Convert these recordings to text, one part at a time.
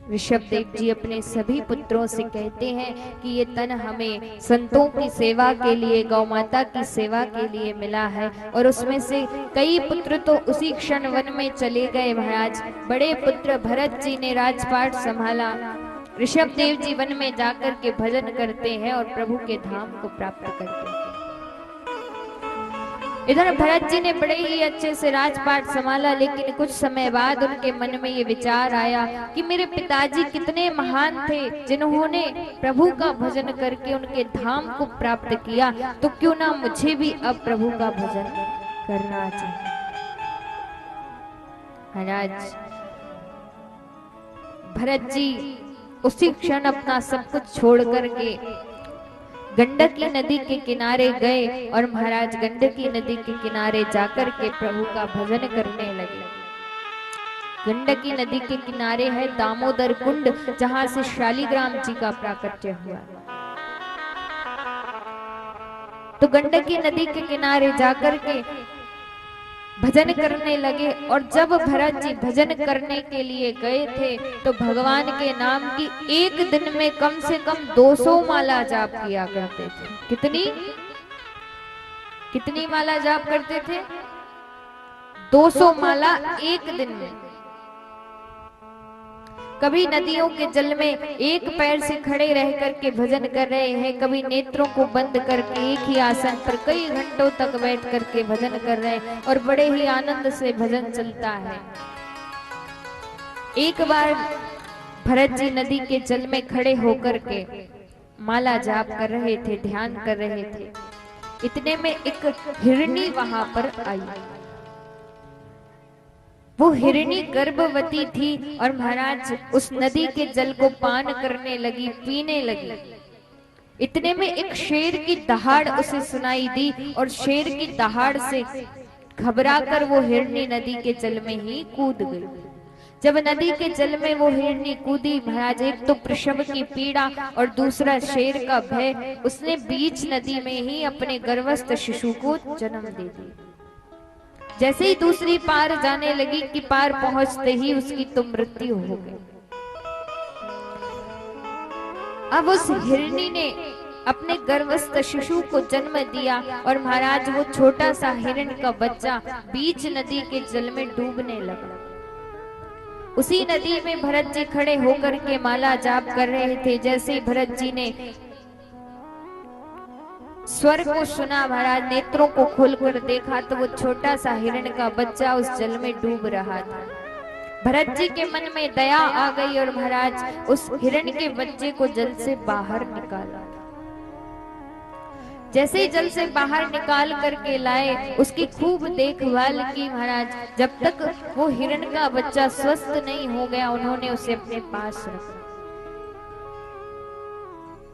ऋषभ देव जी अपने सभी पुत्रों से कहते हैं कि ये तन हमें संतों की सेवा के लिए, गौ माता की सेवा के लिए मिला है। और उसमें से कई पुत्र तो उसी क्षण वन में चले गए महाराज। बड़े पुत्र भरत जी ने राजपाट संभाला, ऋषभ देव जी वन में जाकर के भजन करते हैं और प्रभु के धाम को प्राप्त करते हैं। इधर भरत जी ने बड़े ही अच्छे से राजपाट संभाला, लेकिन कुछ समय बाद उनके मन में ये विचार आया कि मेरे पिताजी कितने महान थे जिन्होंने प्रभु का भजन करके उनके धाम को प्राप्त किया, तो क्यों ना मुझे भी अब प्रभु का भजन करना चाहिए। महाराज भरत जी उसी क्षण अपना सब कुछ छोड़ करके गंडकी नदी के किनारे गए और महाराज गंडकी नदी के किनारे जाकर के प्रभु का भजन करने लगे। गंडकी नदी के किनारे है दामोदर कुंड, जहां से शालिग्राम जी का प्राकट्य हुआ। तो गंडकी नदी के किनारे जाकर के भजन करने लगे। और जब भरत जी भजन करने के लिए गए थे तो भगवान के नाम की एक दिन में कम से कम 200 माला जाप किया करते थे। कितनी माला जाप करते थे? 200 माला एक दिन में। कभी नदियों के जल में एक पैर से खड़े रह करके भजन कर रहे हैं, कभी नेत्रों को बंद करके एक ही आसन पर कई घंटों तक बैठ करके भजन कर रहे हैं और बड़े ही आनंद से भजन चलता है। एक बार भरत जी नदी के जल में खड़े होकर के माला जाप कर रहे थे, ध्यान कर रहे थे। इतने में एक हिरनी वहां पर आई। वो हिरनी गर्भवती थी और महाराज उस नदी के जल को पान करने लगी, पीने लगी। इतने में एक शेर की दहाड़ उसे सुनाई दी और शेर की दहाड़ से घबराकर वो हिरनी नदी के जल में ही कूद गई। जब नदी के जल में वो हिरनी कूदी महाराज, एक तो प्रसव की पीड़ा और दूसरा शेर का भय, उसने बीच नदी में ही अपने गर्भस्थ शिशु को जन्म दे दिया। जैसे ही दूसरी पार जाने लगी कि पार पहुंचते ही उसकी तो मृत्यु हो गई। अब उस हिरनी ने अपने गर्भस्थ शिशु को जन्म दिया और महाराज वो छोटा सा हिरण का बच्चा बीच नदी के जल में डूबने लगा। उसी नदी में भरत जी खड़े होकर के माला जाप कर रहे थे। जैसे ही भरत जी ने स्वर को सुना, महाराज नेत्रों को खोलकर देखा तो वो छोटा सा हिरण का बच्चा उस जल में डूब रहा था। भरत जी के मन में दया आ गई और महाराज उस हिरण के बच्चे को जल से बाहर निकाला। जैसे ही जल से बाहर निकाल करके लाए, उसकी खूब देखभाल की महाराज। जब तक वो हिरण का बच्चा स्वस्थ नहीं हो गया, उन्होंने उसे अपने पास रखा।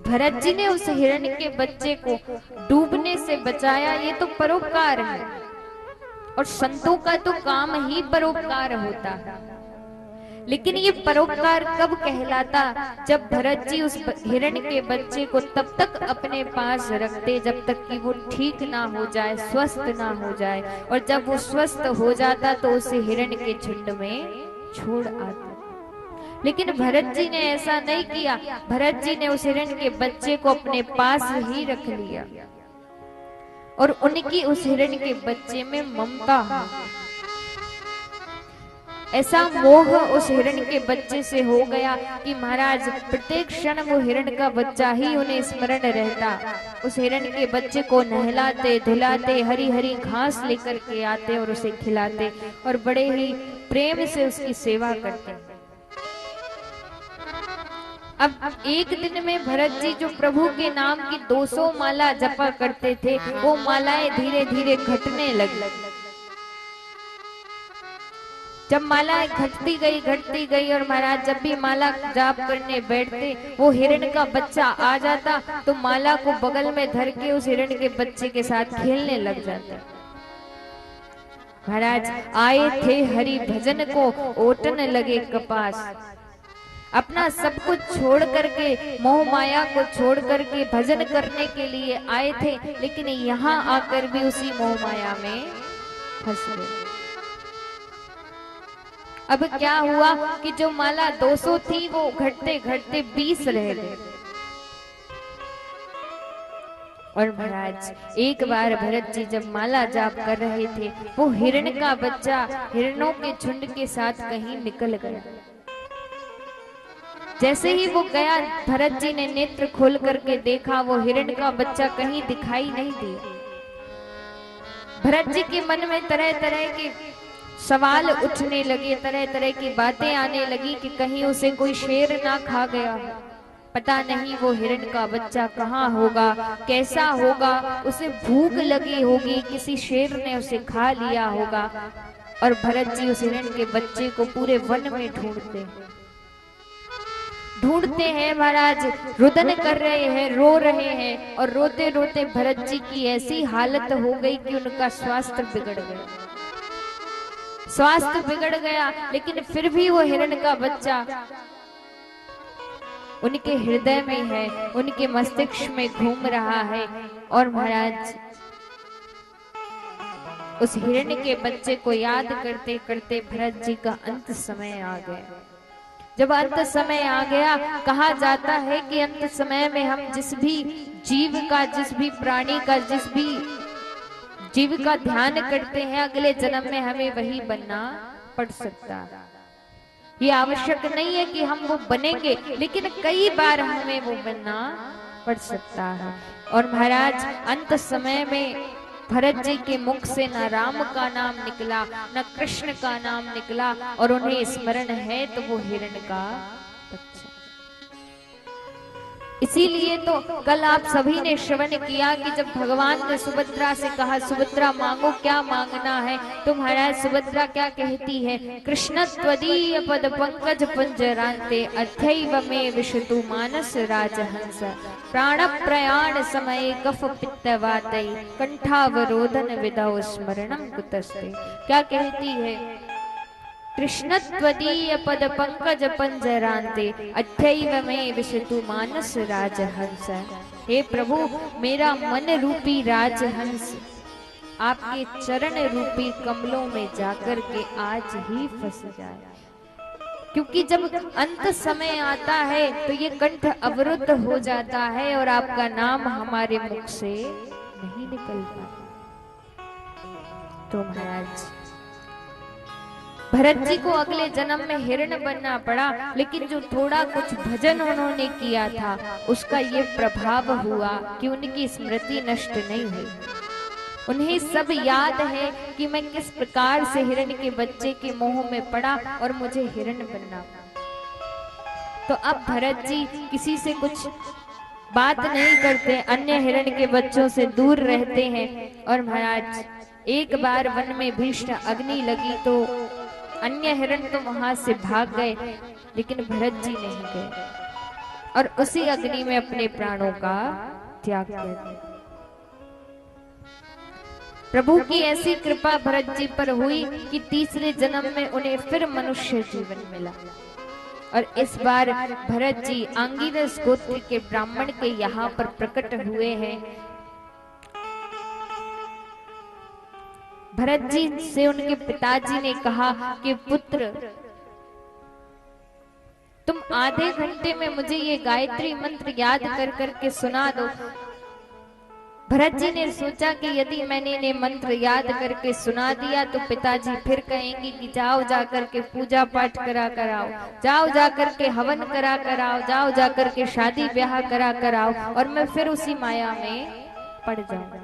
भरत जी ने उस हिरण के बच्चे को डूबने से बचाया। ये तो परोपकार है और संतों का तो काम ही परोपकार होता है। लेकिन ये परोपकार कब कहलाता? जब भरत जी उस हिरण के बच्चे को तब तक अपने पास रखते जब तक कि वो ठीक ना हो जाए, स्वस्थ ना हो जाए। और जब वो स्वस्थ हो जाता तो उसे हिरण के झुंड में छोड़ आता। लेकिन भरत जी ने ऐसा नहीं किया। भरत जी ने उस हिरण के बच्चे को अपने पास ही रख लिया और उनकी उस हिरण के बच्चे में ममता हो। ऐसा मोह उस हिरण के बच्चे से हो गया कि महाराज प्रत्येक क्षण वो हिरण का बच्चा ही उन्हें स्मरण रहता। उस हिरण के बच्चे को नहलाते धुलाते, हरी हरी घास लेकर के आते और उसे खिलाते और बड़े ही प्रेम से उसकी सेवा करते। अब एक दिन में भरत जी जो प्रभु के नाम की 200 माला जपा करते थे, वो मालाएं धीरे धीरे घटने लगी। जब मालाएं घटती गई और महाराज जब भी माला जाप करने बैठते, वो हिरण का बच्चा आ जाता तो माला को बगल में धर के उस हिरण के बच्चे के साथ खेलने लग जाता। महाराज आए थे हरि भजन को, ओटन लगे कपास। अपना सब कुछ छोड़ करके, मोह माया को छोड़ करके भजन करने के लिए आए थे, लेकिन यहाँ आकर भी उसी मोह माया में फंस गए। अब क्या हुआ कि जो माला 200 थी वो घटते घटते 20 रह गए। और महाराज एक बार भरत जी जब माला जाप कर रहे थे, वो हिरण का बच्चा हिरणों के झुंड के साथ कहीं निकल गया। जैसे ही वो गया, भरत जी ने नेत्र खोल करके देखा, वो हिरण का बच्चा कहीं दिखाई नहीं दिया। भरत जी के मन में तरह तरह के सवाल उठने लगे, तरह तरह की बातें आने लगी कि कहीं उसे कोई शेर ना खा गया, पता नहीं वो हिरण का बच्चा कहाँ होगा, कैसा होगा, उसे भूख लगी होगी, किसी शेर ने उसे खा लिया होगा। और भरत जी उस हिरण के बच्चे को पूरे वन में ढूंढते हैं महाराज, रुदन कर रहे हैं, रो रहे हैं। और रोते रोते भरत जी की ऐसी हालत हो गई कि उनका स्वास्थ्य बिगड़ गया। लेकिन फिर भी वो हिरण का बच्चा उनके हृदय में है, उनके मस्तिष्क में घूम रहा है। और महाराज उस हिरण के बच्चे को याद करते करते भरत जी का अंत समय आ गया। जब अंत समय आ गया, कहा जाता है कि अंत समय में हम जिस भी जीव का, जिस भी प्राणी का, जिस भी जीव का ध्यान करते हैं, अगले जन्म में हमें वही बनना पड़ सकता है। ये आवश्यक नहीं है कि हम वो बनेंगे, लेकिन कई बार हमें वो बनना पड़ सकता है। और महाराज अंत समय में भरत जी के मुख से न राम का नाम निकला, न कृष्ण का नाम निकला, और उन्हें स्मरण है तो वो हिरण का बच्चा। इसीलिए तो कल आप सभी ने श्रवण किया कि जब भगवान ने सुभद्रा से कहा, सुभद्रा मांगो, क्या मांगना है, तो महाराज सुभद्रा क्या कहती है, कृष्ण त्वदीय पद पंकज पंजरांते अथैव में विशतु मानस राजहंस प्राण प्रयाण समय कफ पित्तवातै कंठावरोधन विदौ स्मरणं कुतस्ते। क्या कहती है, कृष्ण त्वदीय पद पंकज पंजरांते अथैव में विशतु मानस राजहंस। हे प्रभु, मेरा मन रूपी राजहंस आपके चरण रूपी कमलों में जाकर के आज ही फंस जाए, क्योंकि जब अंत समय आता है तो ये कंठ अवरुद्ध हो जाता है और आपका नाम हमारे मुख से नहीं निकल पाता। तो महाराज भरत जी को अगले जन्म में हिरण बनना पड़ा, लेकिन जो थोड़ा कुछ भजन उन्होंने किया था उसका ये प्रभाव हुआ कि उनकी स्मृति नष्ट नहीं हुई। उन्हें सब याद है कि मैं किस प्रकार से हिरण के बच्चे के मोह में पड़ा और मुझे हिरण बनना। तो अब भरत जी किसी से कुछ बात नहीं करते, अन्य हिरण के बच्चों से दूर रहते हैं। और महाराज एक बार वन में भीषण अग्नि लगी तो अन्य हिरण तो वहां से भाग गए, लेकिन भरत जी नहीं गए और उसी अग्नि में अपने प्राणों का त्याग कर दिया। प्रभु की ऐसी कृपा भरत जी पर हुई कि तीसरे जन्म में उन्हें फिर मनुष्य जीवन मिला। और इस बार भरत जी आंगिरस गोत्र के ब्राह्मण के यहाँ पर प्रकट हुए हैं। भरत जी से उनके पिताजी ने कहा कि पुत्र, तुम आधे घंटे में मुझे ये गायत्री मंत्र याद कर करके सुना दो। भरत जी ने सोचा कि यदि मैंने ये मंत्र याद करके सुना दिया तो पिताजी फिर कहेंगे कि जाओ जाकर के पूजा पाठ करा कराओ, जाओ जाकर के हवन करा कराओ, जाओ जाकर के शादी ब्याह करा कराओ, और मैं फिर उसी माया में पड़ जाऊंगा।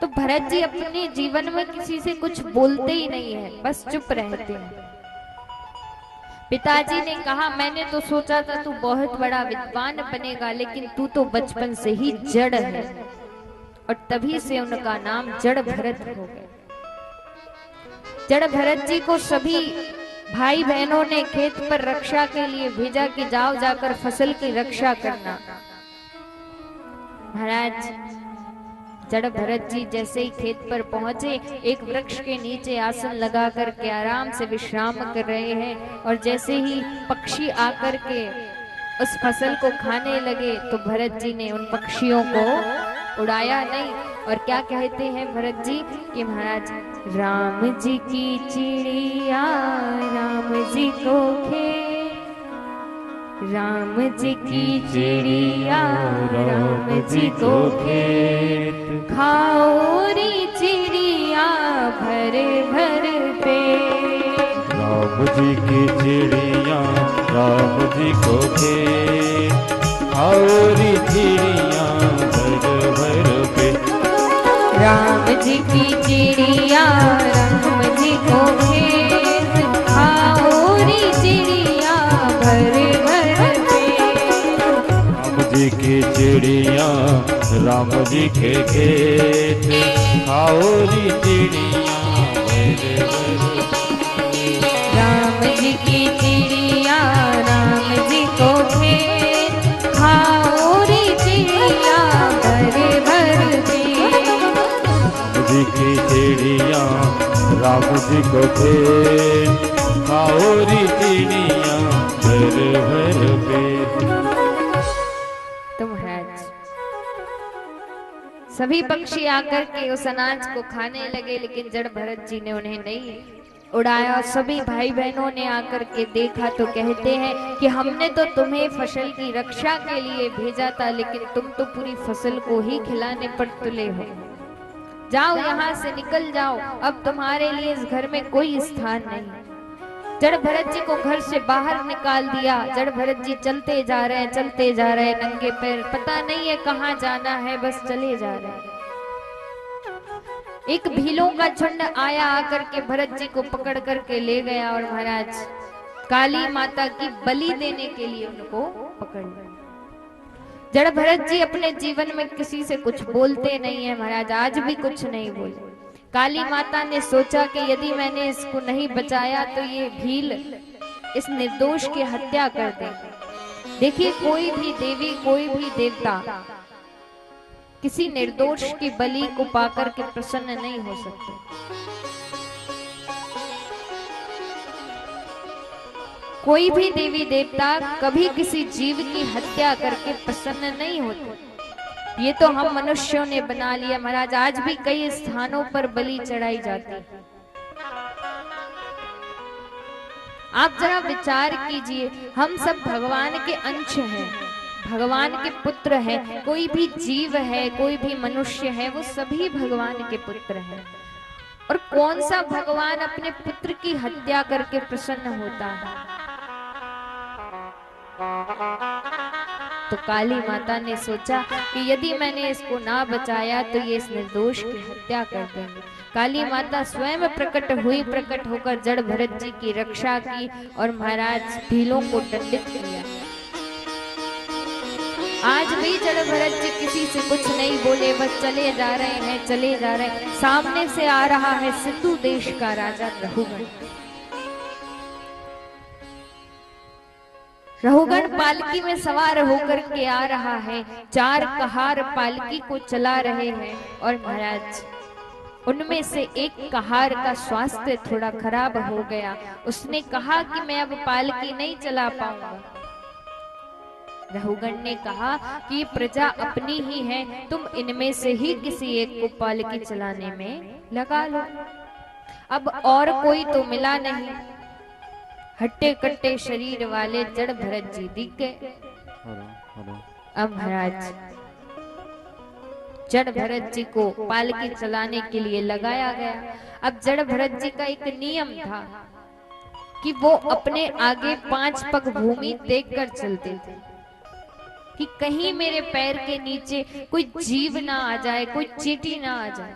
तो भरत जी अपने जीवन में किसी से कुछ बोलते ही नहीं है, बस चुप रहते हैं। पिताजी ने कहा, मैंने तो सोचा था तू बहुत बड़ा विद्वान बनेगा, लेकिन तू तो बचपन से ही जड़ है। और तभी से उनका नाम जड़ भरत हो गया। जड़ भरत जी को सभी भाई बहनों ने खेत पर रक्षा के लिए भेजा कि जाओ जाकर फसल की रक्षा करना। महाराज जड़ भरत जी जैसे ही खेत पर पहुंचे, एक वृक्ष के नीचे आसन लगा करके आराम से विश्राम कर रहे हैं। और जैसे ही पक्षी आकर के उस फसल को खाने लगे तो भरत जी ने उन पक्षियों को उड़ाया नहीं, और क्या कहते हैं भरत जी कि महाराज राम जी की चिड़िया राम जी को खेत, राम जी की चिड़िया राम जी को खेत, खाओ री चिड़िया भर भर पेट। राम जी की चिड़िया राम जी को खेत, खाओ री चिड़िया भर भर पेट। राम जी की चिड़िया राम जी को खेत, खाओ री चिड़िया भर भर पेट। राम जी की चिड़िया राम जी के खेत, खाओ री चिड़िया भर भर। राम जी की चिड़िया राम जी को खेत, खाओ री चिड़िया भर भर पेट। राम जी की चिड़िया राम जी को खेत, खाओ री चिड़िया भर भर पेट। तो महाराज सभी पक्षी आकर के उस अनाज को खाने लगे, लेकिन जड़ भरत जी ने उन्हें नहीं उड़ाया। सभी भाई बहनों ने आकर के देखा तो कहते हैं कि हमने तो तुम्हें फसल की रक्षा के लिए भेजा था, लेकिन तुम तो पूरी फसल को ही खिलाने पर तुले हो। जाओ यहाँ से निकल जाओ, अब तुम्हारे लिए इस घर में कोई स्थान नहीं। जड़ भरत जी को घर से बाहर निकाल दिया। जड़ भरत जी चलते जा रहे हैं, चलते जा रहे हैं नंगे पैर, पता नहीं है कहाँ जाना है, बस चले जा रहे हैं। एक भीलों का झुंड आया, आकर के भरत जी को पकड़ करके ले गया और महाराज काली माता की बलि देने के लिए उनको पकड़ लिया। जड़ भरत जी अपने जीवन में किसी से कुछ बोलते नहीं है महाराज, आज भी कुछ नहीं बोले। काली माता ने सोचा कि यदि मैंने इसको नहीं बचाया तो ये भील इस निर्दोष की हत्या कर देंगे। देखिए कोई भी देवी कोई भी देवता किसी निर्दोष की बलि को पाकर के प्रसन्न नहीं हो सकते। कोई भी देवी देवता कभी किसी जीव की हत्या करके प्रसन्न नहीं होते। ये तो हम मनुष्यों ने बना लिया महाराज। आज भी कई स्थानों पर बलि चढ़ाई जाती है। आप जरा विचार कीजिए, हम सब भगवान के अंश हैं, भगवान के पुत्र हैं। कोई भी जीव है, कोई भी मनुष्य है, वो सभी भगवान के पुत्र हैं। और कौन सा भगवान अपने पुत्र की हत्या करके प्रसन्न होता है? तो काली माता ने सोचा कि यदि मैंने इसको ना बचाया तो ये इस निर्दोष की हत्या कर देंगे। काली माता स्वयं प्रकट हुई, प्रकट होकर जड़ भरत जी की रक्षा की और महाराज भीलों को दंडित किया। आज भी जड़ भरत जी किसी से कुछ नहीं बोले, बस चले जा रहे हैं, चले जा रहे हैं। सामने से आ रहा है सिंधु देश का राजा रहुगण। रहुगण पालकी में सवार होकर के आ रहा है। 4 कहार पालकी को चला रहे हैं और महाराज उनमें से एक कहार का स्वास्थ्य थोड़ा खराब हो गया। उसने कहा कि मैं अब पालकी नहीं चला पाऊंगा। रहुगण ने कहा कि ये प्रजा अपनी ही है, तुम इनमें से ही किसी एक को पालकी चलाने में लगा लो। अब और कोई तो मिला नहीं। हट्टे कट्टे शरीर वाले जड़ भरत जी दिख गए। अब महाराज जड़ भरत जी को पालकी चलाने के लिए लगाया गया। अब जड़ भरत जी का एक नियम था कि वो अपने आगे 5 पग भूमि देखकर चलते थे कि कहीं मेरे पैर के नीचे कोई जीव ना आ जाए, कोई चींटी ना आ जाए।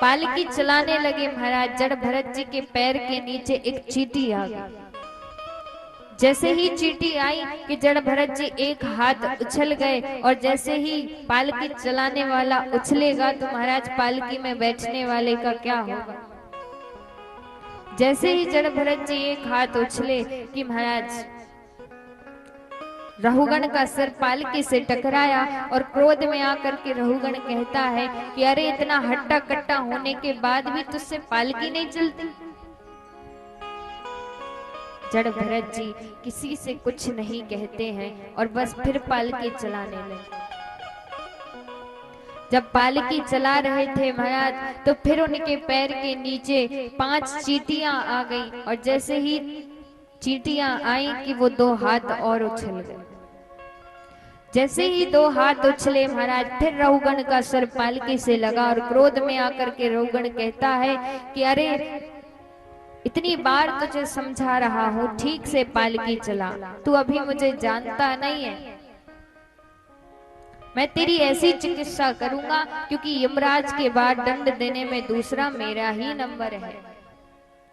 पालकी चलाने लगे महाराज। जड़ भरत जी के पैर के नीचे एक चींटी आ गई। जैसे ही चींटी आई कि जड़ भरत जी एक हाथ उछल गए और जैसे ही पालकी चलाने वाला उछलेगा तो महाराज पालकी में बैठने वाले का क्या होगा। जैसे ही जड़ भरत जी एक हाथ उछले कि महाराज रहुगण का सिर पालकी से टकराया और क्रोध में आकर के रहुगण कहता है कि अरे इतना हट्टा कट्टा होने के बाद भी तुझसे पालकी नहीं चलती। जड़ भरत जी किसी से कुछ नहीं कहते हैं और बस फिर पालकी चलाने लगे। जब पालकी चला रहे थे महाराज, तो फिर उनके पैर के नीचे 5 चींटियां आ गई, और जैसे ही चींटियां आई कि वो 2 हाथ और उछल गए। जैसे ही 2 हाथ उछले महाराज, फिर रहुगण का सर पालकी से लगा, और क्रोध में आकर के रहुगण कहता है कि अरे इतनी बार तुझे समझा रहा हूं, ठीक से पालकी चला, तू अभी मुझे जानता नहीं है। मैं तेरी ऐसी चिकित्सा करूंगा, क्योंकि यमराज के बाद दंड देने में दूसरा मेरा ही नंबर है,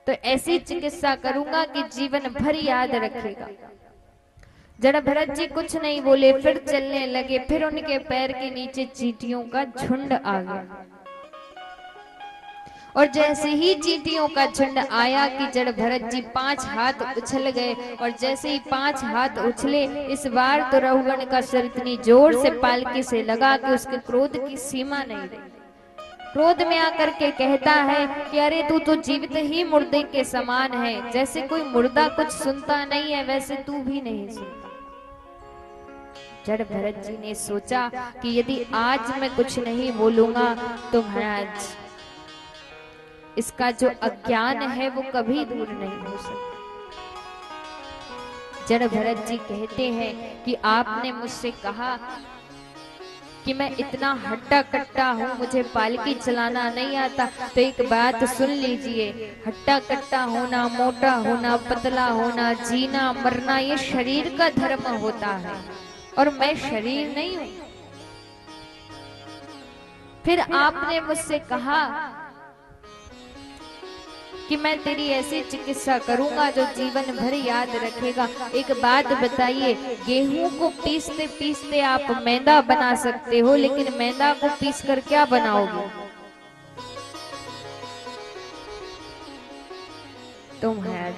तो ऐसी चिकित्सा करूंगा कि जीवन भर याद रखेगा। जड़ भरत जी कुछ नहीं बोले, फिर चलने लगे। फिर उनके पैर के नीचे चींटियों का झुंड आ गया, और जैसे ही चींटियों का झुंड आया कि जड़ भरत जी 5 हाथ उछल गए, और जैसे ही 5 हाथ उछले, इस बार तो रहुगण का सिर इतनी जोर से पालकी से लगा कि उसके क्रोध की सीमा नहीं रही। क्रोध में आकर के कहता है कि अरे तू तो जीवित ही मुर्दे के समान है, जैसे कोई मुर्दा कुछ सुनता नहीं है वैसे तू भी नहीं सुनता। जड़ भरत जी ने सोचा कि यदि आज मैं कुछ नहीं बोलूंगा तो महाराज इसका जो अज्ञान है वो कभी दूर नहीं हो सकता। जड़ भरत जी कहते हैं कि आपने मुझसे कहा कि मैं इतना हट्टा कट्टा हूँ, मुझे पालकी चलाना नहीं आता, तो एक बात सुन लीजिए, हट्टा कट्टा होना, मोटा होना, पतला होना, जीना मरना, ये शरीर का धर्म होता है, और मैं शरीर नहीं हूं। फिर आपने मुझसे कहा कि मैं तेरी ऐसी चिकित्सा करूंगा जो जीवन भर याद रखेगा। एक बात बताइए, गेहूं को पीसते पीसते आप मैदा बना सकते हो, लेकिन मैदा को पीस कर क्या बनाओगे? तुम है।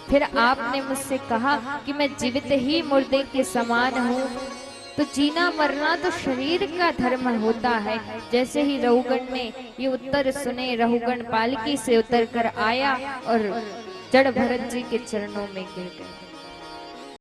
फिर आपने मुझसे कहा कि मैं जीवित ही मुर्दे के समान हूँ, तो जीना मरना तो शरीर का धर्म होता है। जैसे ही रहुगण ने ये उत्तर सुने, रहुगण पालकी से उतर कर आया और जड़ भरत जी के चरणों में गिर गए।